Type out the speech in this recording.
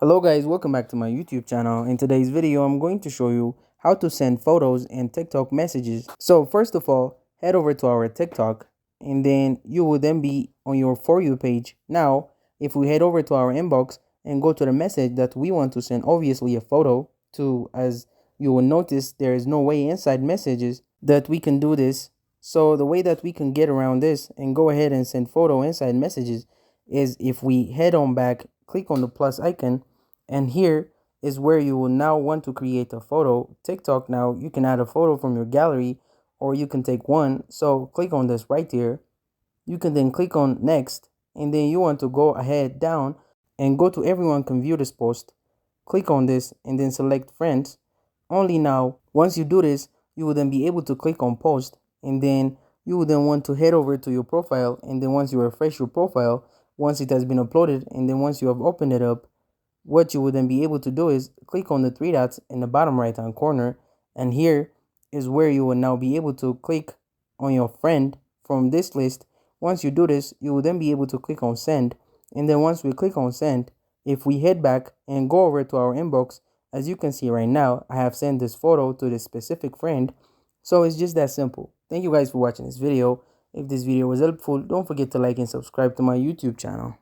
Hello guys, welcome back to my YouTube channel. In today's video, I'm going to show you how to send photos and TikTok messages. So first of all, head over to our TikTok and then you will then be on your For You page. Now, if we head over to our inbox and go to the message that we want to send, obviously a photo to, as you will notice, there is no way inside messages that we can do this. So the way that we can get around this and go ahead and send photo inside messages is if we head on back, click on the plus icon, and here is where you will now want to create a photo. TikTok, now you can add a photo from your gallery or you can take one. So click on this right here. You can then click on next and then you want to go ahead down and go to everyone can view this post. Click on this and then select friends. Only now, once you do this, you will then be able to click on post and then you will then want to head over to your profile, and then once you refresh your profile, once it has been uploaded and then once you have opened it up, what you would then be able to do is click on the three dots in the bottom right hand corner, and here is where you will now be able to click on your friend from this list. Once you do this, you will then be able to click on send, and then once we click on send, if we head back and go over to our inbox, as you can see right now, I have sent this photo to this specific friend. So it's just that simple. Thank you guys for watching this video. If this video was helpful, don't forget to like and subscribe to my YouTube channel.